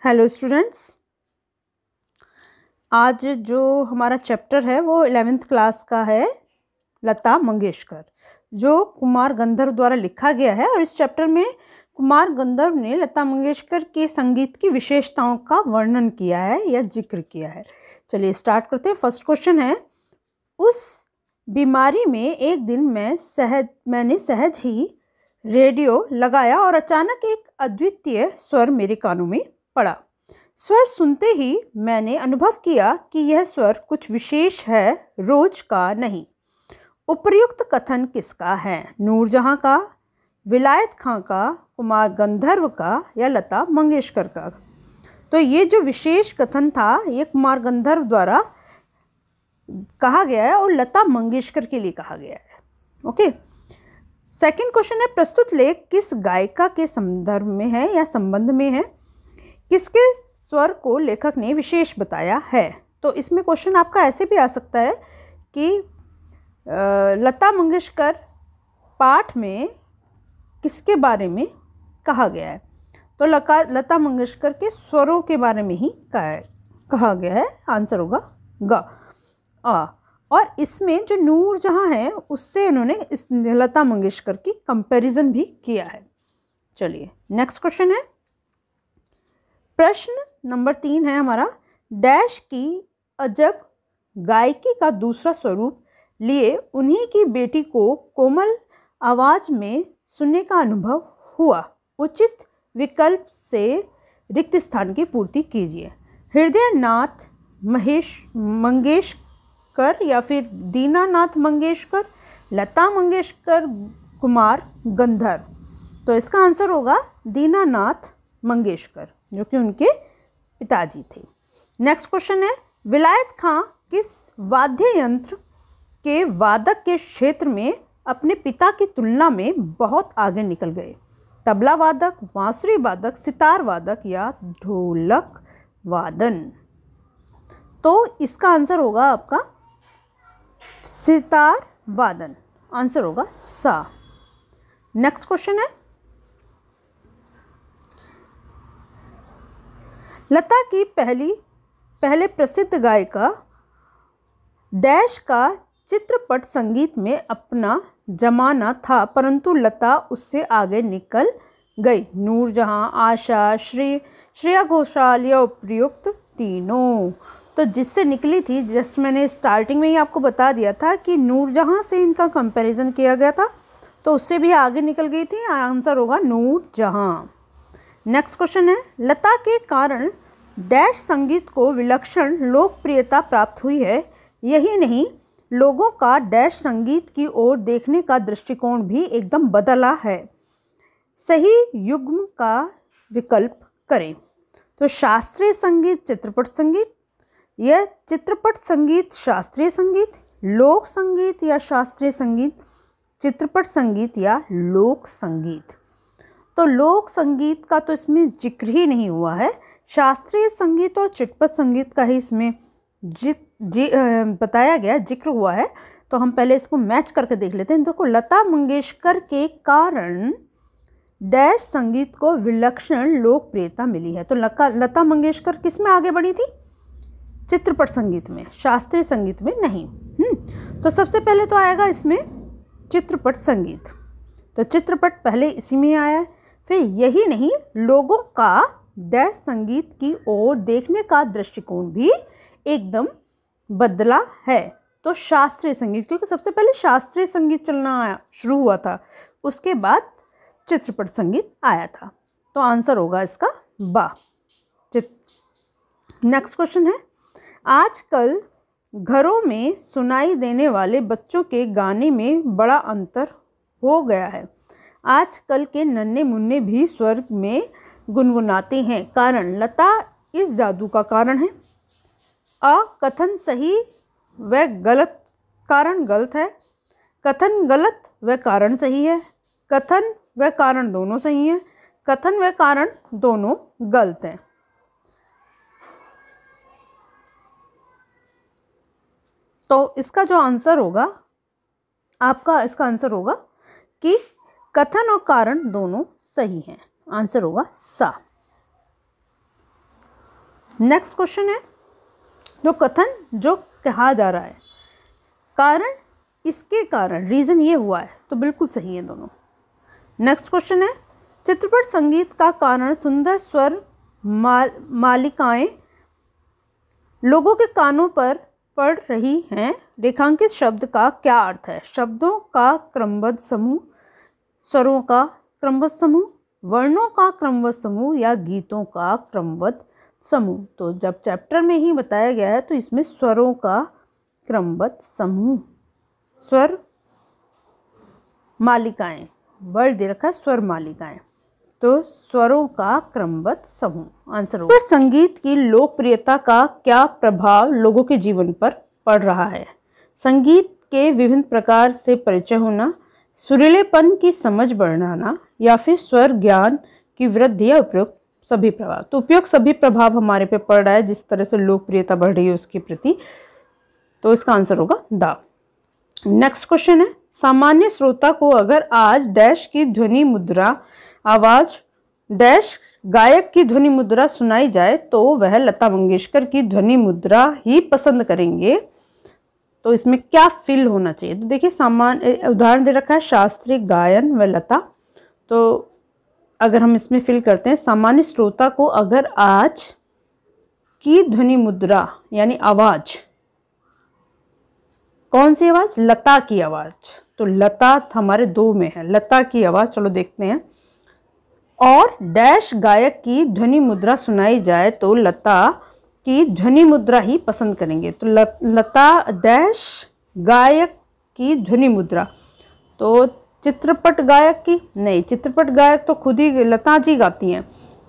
Hello students, आज जो हमारा चैप्टर है वो 11th क्लास का है, लता मंगेशकर, जो कुमार गंधर्व द्वारा लिखा गया है। और इस चैप्टर में कुमार गंधर्व ने लता मंगेशकर के संगीत की विशेषताओं का वर्णन किया है या जिक्र किया है। चलिए स्टार्ट करते हैं। फर्स्ट क्वेश्चन है, उस बीमारी में एक दिन मैंने सहज ही रेडियो लगाया और अचानक एक अद्वितीय स्वर मेरे कानों में पड़ा। स्वर सुनते ही मैंने अनुभव किया कि यह स्वर कुछ विशेष है, रोज का नहीं। उपर्युक्त कथन किसका है? नूरजहां का, विलायत खां का, कुमार गंधर्व का या लता मंगेशकर का? तो ये जो विशेष कथन था ये कुमार गंधर्व द्वारा कहा गया है और लता मंगेशकर के लिए कहा गया है। ओके, सेकंड क्वेश्चन है, प्रस्तुत लेख किस गायिका के संदर्भ में है या संबंध में है? किसके स्वर को लेखक ने विशेष बताया है? तो इसमें क्वेश्चन आपका ऐसे भी आ सकता है कि लता मंगेशकर पाठ में किसके बारे में कहा गया है? तो लता मंगेशकर के स्वरों के बारे में ही कहा गया है। आंसर होगा ग। और इसमें जो नूरजहां है उससे उन्होंने इस लता मंगेशकर की कंपैरिजन भी किया है। चलिए नेक्स्ट क्वेश्चन है, प्रश्न नंबर 3 है हमारा, डैश की अजब गायकी का दूसरा स्वरूप लिए उन्हीं की बेटी को कोमल आवाज में सुनने का अनुभव हुआ। उचित विकल्प से रिक्त स्थान की पूर्ति कीजिए। हृदयनाथ मंगेशकर या फिर दीनानाथ मंगेशकर, लता मंगेशकर, कुमार गंधर्व? तो इसका आंसर होगा दीनानाथ मंगेशकर, जो कि उनके पिताजी थे। नेक्स्ट क्वेश्चन है, विलायत खां किस वाद्य यंत्र के वादक के क्षेत्र में अपने पिता की तुलना में बहुत आगे निकल गए? तबला वादक, बांसुरी वादक, सितार वादक या ढोलक वादन? तो इसका आंसर होगा आपका सितार वादन। आंसर होगा सा। नेक्स्ट क्वेश्चन है, लता की पहले प्रसिद्ध गायिका डैश का चित्रपट संगीत में अपना जमाना था, परंतु लता उससे आगे निकल गई। नूरजहां, आशा, श्रेया घोषाल या उपर्युक्त तीनों? तो जिससे निकली थी, जस्ट मैंने स्टार्टिंग में ही आपको बता दिया था कि नूरजहां से इनका कंपैरिजन किया गया था, तो उससे भी आगे निकल गई थी। आंसर होगा नूरजहां। नेक्स्ट क्वेश्चन है, लता के कारण डैश संगीत को विलक्षण लोकप्रियता प्राप्त हुई है। यही नहीं, लोगों का डैश संगीत की ओर देखने का दृष्टिकोण भी एकदम बदला है। सही युग्म का विकल्प करें। तो शास्त्रीय संगीत, चित्रपट संगीत, यह चित्रपट संगीत शास्त्रीय संगीत, लोक संगीत या शास्त्रीय संगीत, चित्रपट संगीत या लोक संगीत? तो लोक संगीत का तो इसमें जिक्र ही नहीं हुआ है, शास्त्रीय संगीत और चित्रपट संगीत का ही इसमें बताया गया, जिक्र हुआ है। तो हम पहले इसको मैच करके देख लेते हैं। देखो, लता मंगेशकर के कारण डैश संगीत को विलक्षण लोकप्रियता मिली है। तो लता मंगेशकर किस में आगे बढ़ी थी? चित्रपट संगीत में, शास्त्रीय संगीत में नहीं। तो सबसे पहले तो आएगा इसमें चित्रपट संगीत। तो चित्रपट पहले इसी में आया है। फिर यही नहीं, लोगों का डैश संगीत की ओर देखने का दृष्टिकोण भी एकदम बदला है। तो शास्त्रीय संगीत, क्योंकि सबसे पहले शास्त्रीय संगीत चलना शुरू हुआ था, उसके बाद चित्रपट संगीत आया था। तो आंसर होगा इसका बा। नेक्स्ट क्वेश्चन है, आजकल घरों में सुनाई देने वाले बच्चों के गाने में बड़ा अंतर हो गया है। आजकल के नन्हे मुन्ने भी स्वर में गुनगुनाते हैं। कारण? लता इस जादू का कारण है। कथन सही व गलत, कारण गलत है। कथन गलत व कारण सही है। कथन व कारण दोनों सही हैं। कथन व कारण दोनों गलत हैं। तो इसका जो आंसर होगा आपका, इसका आंसर होगा कि कथन और कारण दोनों सही हैं। आंसर होगा सा। नेक्स्ट क्वेश्चन है, जो कथन जो कहा जा रहा है, कारण, इसके कारण, रीज़न ये हुआ है, तो बिल्कुल सही है दोनों। नेक्स्ट क्वेश्चन है, चित्रपट संगीत का कारण सुंदर स्वर मालिकाएं लोगों के कानों पर पड़ रही हैं। रेखांकित शब्द का क्या अर्थ है? शब्दों का क्रमबद्ध समूह, स्वरों का क्रमबद्ध समूह, वर्णों का क्रमबद्ध समूह या गीतों का क्रमबद्ध समूह। तो जब चैप्टर में ही बताया गया है तो इसमें स्वरों का क्रमबद्ध समूह, स्वर मालिकाएं, वर्ड दे रखा है स्वर मालिकाएं, तो स्वरों का क्रमबद्ध समूह आंसर होगा। संगीत की लोकप्रियता का क्या प्रभाव लोगों के जीवन पर पड़ रहा है? संगीत के विभिन्न प्रकार से परिचय होना, सुरीलेपन की समझ बढ़ाना, या फिर स्वर ज्ञान की वृद्धि या उपयुक्त सभी प्रभाव। तो उपयुक्त सभी प्रभाव हमारे पे पड़ रहा है, जिस तरह से लोकप्रियता बढ़ रही है उसके प्रति, तो इसका आंसर होगा द। नेक्स्ट क्वेश्चन है, सामान्य श्रोता को अगर आज डैश की ध्वनि मुद्रा आवाज डैश गायक की ध्वनि मुद्रा सुनाई जाए तो वह लता मंगेशकर की ध्वनि मुद्रा ही पसंद करेंगे। तो इसमें क्या फिल होना चाहिए? तो देखिए, सामान्य उदाहरण दे रखा है शास्त्रीय गायन व लता, तो अगर हम इसमें फिल करते हैं, सामान्य श्रोता को अगर आज की ध्वनि मुद्रा यानी आवाज, कौन सी आवाज? लता की आवाज। तो लता हमारे दो में है, लता की आवाज, चलो देखते हैं। और डैश गायक की ध्वनि मुद्रा सुनाई जाए तो लता की ध्वनि मुद्रा ही पसंद करेंगे। तो लता डैश गायक की ध्वनि मुद्रा, तो चित्रपट गायक की नहीं, चित्रपट गायक तो खुद ही लता जी गाती हैं।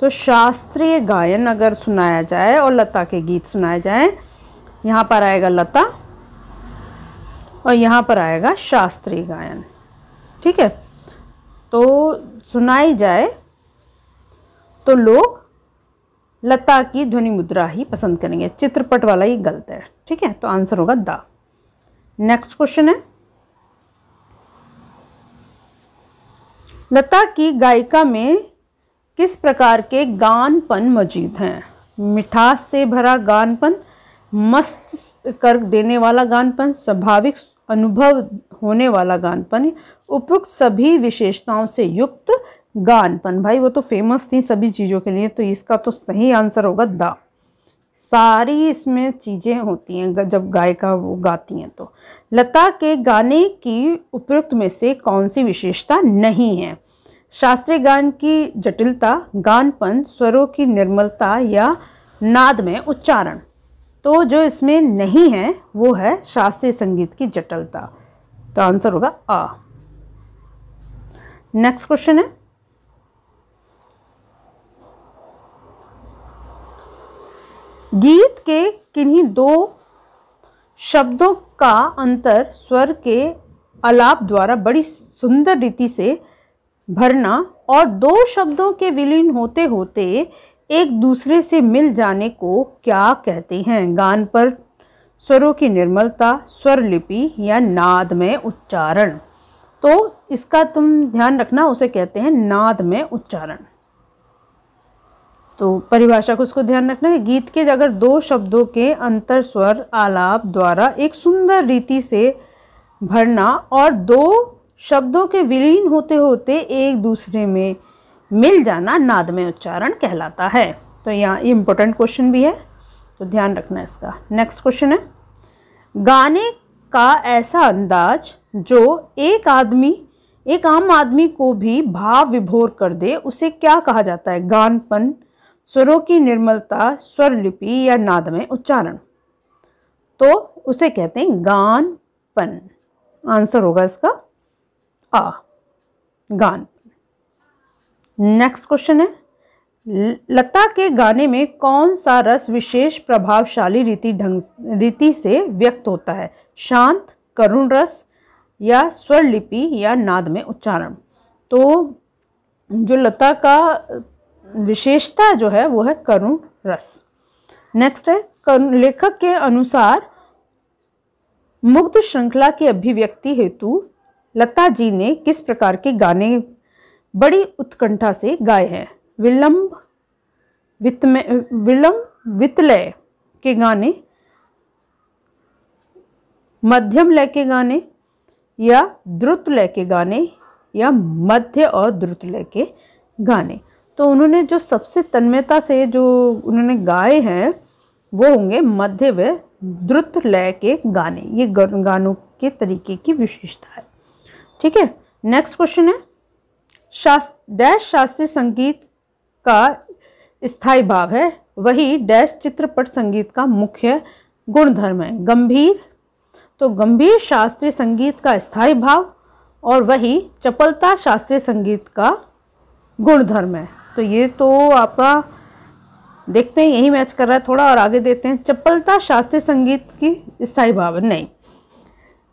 तो शास्त्रीय गायन अगर सुनाया जाए और लता के गीत सुनाए जाएं, यहाँ पर आएगा लता और यहाँ पर आएगा शास्त्रीय गायन, ठीक है। तो सुनाई जाए तो लोग लता की ध्वनि मुद्रा ही पसंद करेंगे, चित्रपट वाला ही गलत है, ठीक है। तो आंसर होगा द। नेक्स्ट क्वेश्चन है, लता की गायिका में किस प्रकार के गानपन मौजूद हैं? मिठास से भरा गानपन, मस्त कर देने वाला गानपन, स्वाभाविक अनुभव होने वाला गानपन, उपयुक्त सभी विशेषताओं से युक्त गानपन। भाई वो तो फेमस थी सभी चीज़ों के लिए, तो इसका तो सही आंसर होगा द। सारी इसमें चीज़ें होती हैं जब गायिका वो गाती हैं। तो लता के गाने की उपयुक्त में से कौन सी विशेषता नहीं है? शास्त्रीय गान की जटिलता, गानपन, स्वरों की निर्मलता या नाद में उच्चारण। तो जो इसमें नहीं है वो है शास्त्रीय संगीत की जटिलता, तो आंसर होगा आ। नेक्स्ट क्वेश्चन है, गीत के किन्हीं दो शब्दों का अंतर स्वर के आलाप द्वारा बड़ी सुंदर रीति से भरना और दो शब्दों के विलीन होते होते एक दूसरे से मिल जाने को क्या कहते हैं? गान पर स्वरों की निर्मलता, स्वर लिपि या नाद में उच्चारण। तो इसका तुम ध्यान रखना, उसे कहते हैं नाद में उच्चारण। तो परिभाषा को उसको ध्यान रखना है, गीत के अगर दो शब्दों के अंतर स्वर आलाप द्वारा एक सुंदर रीति से भरना और दो शब्दों के विलीन होते होते एक दूसरे में मिल जाना नाद में उच्चारण कहलाता है। तो यहाँ ये इम्पोर्टेंट क्वेश्चन भी है, तो ध्यान रखना इसका। नेक्स्ट क्वेश्चन है, गाने का ऐसा अंदाज जो एक आम आदमी को भी भाव विभोर कर दे उसे क्या कहा जाता है? गानपन, स्वरों की निर्मलता, स्वर लिपि या नाद में उच्चारण। तो उसे कहते हैं गानपन। आंसर होगा इसका आ, गानपन। नेक्स्ट क्वेश्चन है, लता के गाने में कौन सा रस विशेष प्रभावशाली रीति से व्यक्त होता है? शांत, करुण रस या स्वर लिपि या नाद में उच्चारण। तो जो लता का विशेषता जो है वो है करुण रस। नेक्स्ट है, लेखक के अनुसार मुग्ध श्रृंखला की अभिव्यक्ति हेतु लता जी ने किस प्रकार के गाने बड़ी उत्कंठा से गाए हैं? विलंब, वितलय के गाने, मध्यम लय के गाने, या द्रुत लय के गाने, या मध्य और द्रुत लय के गाने। तो उन्होंने जो सबसे तन्मयता से जो उन्होंने गाए हैं वो होंगे मध्य व द्रुत लय के गाने। ये गानों के तरीके की विशेषता है। ठीक है, नेक्स्ट क्वेश्चन है, डैश शास्त्रीय संगीत का स्थायी भाव है, वही डैश चित्रपट संगीत का मुख्य गुणधर्म है। गंभीर, तो गंभीर शास्त्रीय संगीत का स्थायी भाव और वही चपलता शास्त्रीय संगीत का गुणधर्म है। तो ये तो आपका देखते हैं यही मैच कर रहा है थोड़ा, और आगे देते हैं। चपलता शास्त्रीय संगीत की स्थायी भाव नहीं,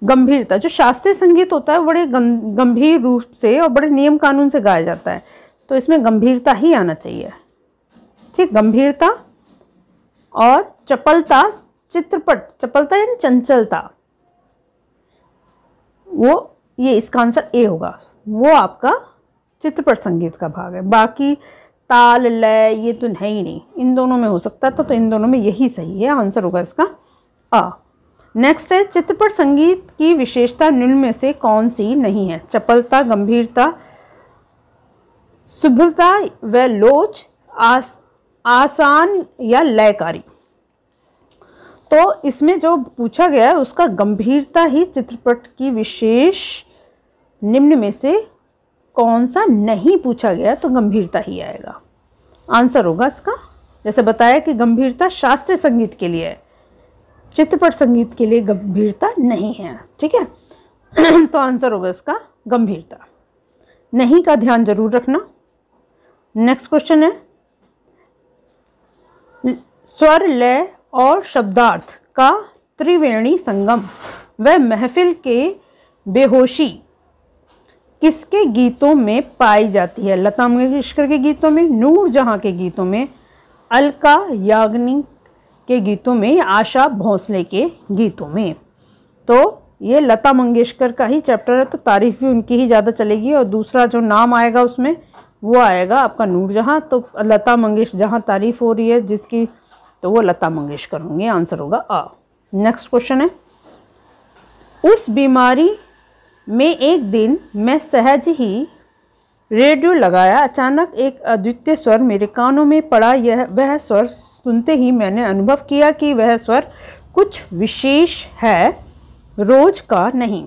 गंभीरता, जो शास्त्रीय संगीत होता है बड़े गंभीर रूप से और बड़े नियम कानून से गाया जाता है, तो इसमें गंभीरता ही आना चाहिए। ठीक, गंभीरता और चपलता, चित्रपट, चपलता यानी चंचलता, वो ये इसका आंसर ए होगा, वो आपका चित्रपट संगीत का भाग है। बाकी ताल लय ये तो है ही नहीं, इन दोनों में हो सकता था, तो इन दोनों में यही सही है, आंसर होगा इसका आ। नेक्स्ट है, चित्रपट संगीत की विशेषता निम्न में से कौन सी नहीं है? चपलता, गंभीरता, शुभ्रता व लोच, आसान या लयकारी। तो इसमें जो पूछा गया है उसका गंभीरता ही चित्रपट की विशेष निम्न में से कौन सा नहीं पूछा गया, तो गंभीरता ही आएगा, आंसर होगा इसका। जैसे बताया कि गंभीरता शास्त्रीय संगीत के लिए है, चित्रपट संगीत के लिए गंभीरता नहीं है। ठीक है तो आंसर होगा इसका गंभीरता। नहीं का ध्यान जरूर रखना। नेक्स्ट क्वेश्चन है, स्वर, लय और शब्दार्थ का त्रिवेणी संगम व महफिल के बेहोशी किसके गीतों में पाई जाती है? लता मंगेशकर के गीतों में, नूरजहां के गीतों में, अलका याग्निक के गीतों में, आशा भोसले के गीतों में। तो ये लता मंगेशकर का ही चैप्टर है, तो तारीफ भी उनकी ही ज़्यादा चलेगी, और दूसरा जो नाम आएगा उसमें वो आएगा आपका नूरजहां। तो लता मंगेशकर जहाँ तारीफ हो रही है जिसकी, तो वो लता मंगेशकर होंगे, आंसर होगा आ। नेक्स्ट क्वेश्चन है, उस बीमारी में एक दिन मैं सहज ही रेडियो लगाया, अचानक एक अद्वितीय स्वर मेरे कानों में पड़ा। वह स्वर सुनते ही मैंने अनुभव किया कि वह स्वर कुछ विशेष है, रोज का नहीं।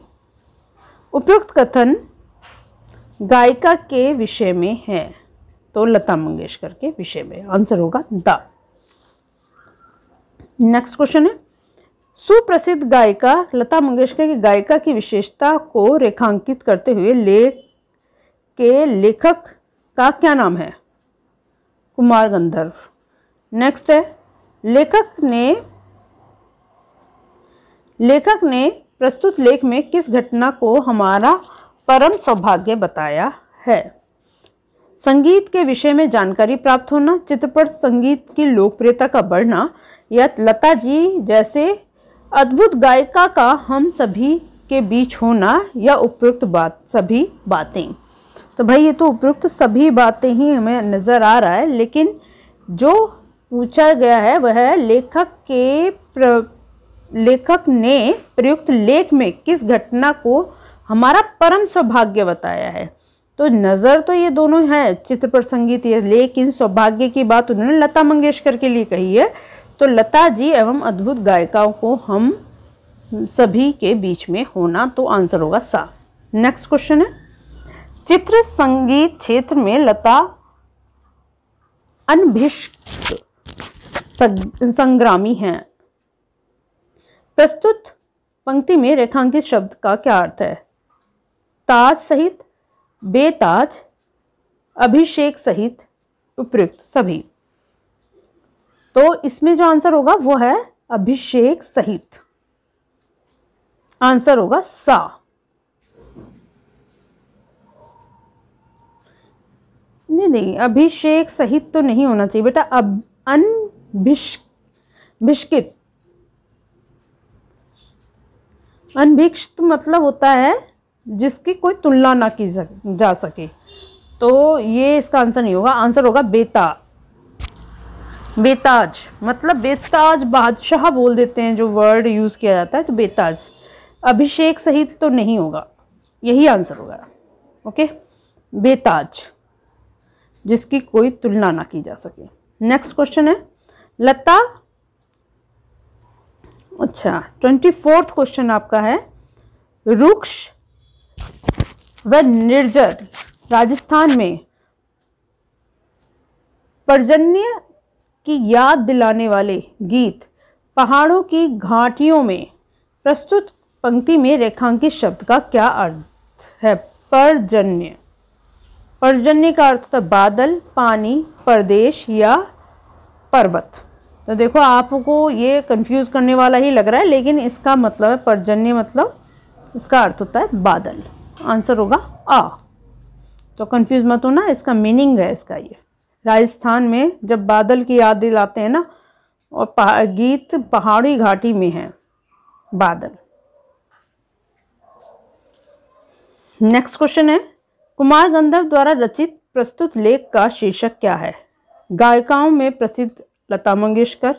उपयुक्त कथन गायिका के विषय में है, तो लता मंगेशकर के विषय में, आंसर होगा द। नेक्स्ट क्वेश्चन है, सुप्रसिद्ध गायिका लता मंगेशकर की गायिका की विशेषता को रेखांकित करते हुए लेखक का क्या नाम है? कुमार गंधर्व। नेक्स्ट है, लेखक ने प्रस्तुत लेख में किस घटना को हमारा परम सौभाग्य बताया है? संगीत के विषय में जानकारी प्राप्त होना, चित्रपट संगीत की लोकप्रियता का बढ़ना, या लता जी जैसे अद्भुत गायिका का हम सभी के बीच होना, या उपयुक्त सभी बातें। तो भाई ये तो उपयुक्त सभी बातें ही हमें नज़र आ रहा है, लेकिन जो पूछा गया है वह है लेखक ने प्रयुक्त लेख में किस घटना को हमारा परम सौभाग्य बताया है। तो नज़र तो ये दोनों है, चित्रपट संगीत ये, लेकिन सौभाग्य की बात उन्होंने लता मंगेशकर के लिए कही है। तो लता जी एवं अद्भुत गायिकाओं को हम सभी के बीच में होना, तो आंसर होगा सा। नेक्स्ट क्वेश्चन है, चित्र संगीत क्षेत्र में लता अनभिष्ट संग्रामी हैं। प्रस्तुत पंक्ति में रेखांकित शब्द का क्या अर्थ है? ताज सहित, बेताज, अभिषेक सहित, उपयुक्त सभी। तो इसमें जो आंसर होगा वो है अभिषेक सहित, आंसर होगा सा। नहीं, अभिषेक सहित तो नहीं होना चाहिए बेटा, अब अनभिष्कित, अनभिष्ट मतलब होता है जिसकी कोई तुलना ना की जा सके, तो ये इसका आंसर नहीं होगा, आंसर होगा बेता। बेताज मतलब बेताज बादशाह बोल देते हैं, जो वर्ड यूज़ किया जाता है, तो बेताज। अभिषेक सहित तो नहीं होगा, यही आंसर होगा। ओके, बेताज, जिसकी कोई तुलना ना की जा सके। नेक्स्ट क्वेश्चन है लता। अच्छा, 24वां क्वेश्चन आपका है, रुक्ष व निर्जर राजस्थान में पर्जन्य की याद दिलाने वाले गीत पहाड़ों की घाटियों में प्रस्तुत पंक्ति में रेखांकित शब्द का क्या अर्थ है? पर्जन्य। पर्जन्य का अर्थ था बादल, पानी, प्रदेश या पर्वत। तो देखो आपको ये कंफ्यूज करने वाला ही लग रहा है, लेकिन इसका मतलब है पर्जन्य, मतलब इसका अर्थ होता है बादल। आंसर होगा आ। तो कंफ्यूज मत होना, इसका मीनिंग है इसका ये। राजस्थान में जब बादल की याद दिलाते हैं ना, और गीत पहाड़ी घाटी में है बादल। नेक्स्ट क्वेश्चन है, कुमार गंधर्व द्वारा रचित प्रस्तुत लेख का शीर्षक क्या है? गायिकाओं में प्रसिद्ध लता मंगेशकर,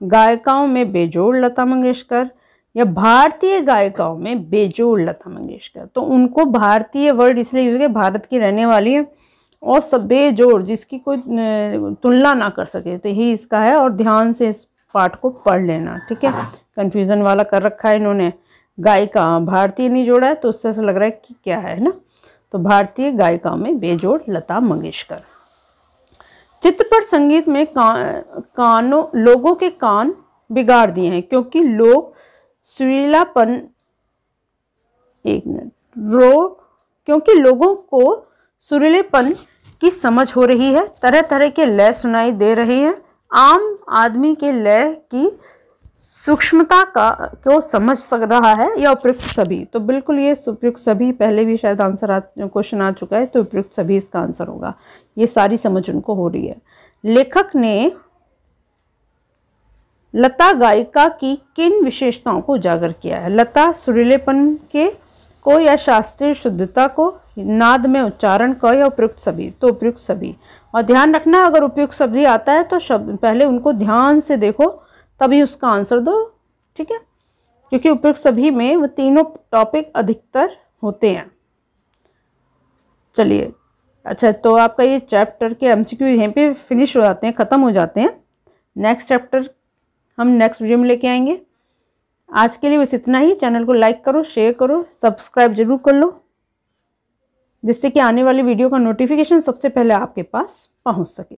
गायिकाओं में बेजोड़ लता मंगेशकर, या भारतीय गायिकाओं में बेजोड़ लता मंगेशकर। तो उनको भारतीय वर्ड इसलिए यूज किया, भारत की रहने वाली है, और सब बेजोड़, जिसकी कोई तुलना ना कर सके, तो यही इसका है। और ध्यान से इस पार्ट को पढ़ लेना, ठीक है। कंफ्यूजन वाला कर रखा है इन्होंने, गायिका भारतीय नहीं जोड़ा है, तो उससे ऐसा लग रहा है कि क्या है ना। तो भारतीय गायिकाओं में बेजोड़ लता मंगेशकर। चित्रपट संगीत में लोगों के कान बिगाड़ दिए हैं क्योंकि लोग सुरीलापन, क्योंकि लोगों को सुरीलेपन की समझ हो रही है, तरह तरह के लय सुनाई दे रहे हैं, आम आदमी के लय की सूक्ष्मता को समझ सक रहा है, या उपयुक्त सभी। तो बिल्कुल ये उपयुक्त सभी, पहले भी शायद आंसर क्वेश्चन आ चुका है, तो उपयुक्त सभी इसका आंसर होगा। ये सारी समझ उनको हो रही है। लेखक ने लता गायिका की किन विशेषताओं को उजागर किया है? लता सुरीलेपन को या शास्त्रीय शुद्धता को, नाद में उच्चारण को, या उपयुक्त सभी? तो उपयुक्त सभी। और ध्यान रखना, अगर उपयुक्त सभी आता है तो शब्द पहले उनको ध्यान से देखो, तभी उसका आंसर दो, ठीक है, क्योंकि उपयुक्त सभी में वो तीनों टॉपिक अधिकतर होते हैं। चलिए, अच्छा, तो आपका ये चैप्टर के एमसीक्यू यहीं पे फिनिश हो जाते हैं, ख़त्म हो जाते हैं। नेक्स्ट चैप्टर हम नेक्स्ट वीडियो में लेके आएंगे। आज के लिए बस इतना ही। चैनल को लाइक करो, शेयर करो, सब्सक्राइब जरूर कर लो, जिससे कि आने वाली वीडियो का नोटिफिकेशन सबसे पहले आपके पास पहुंच सके।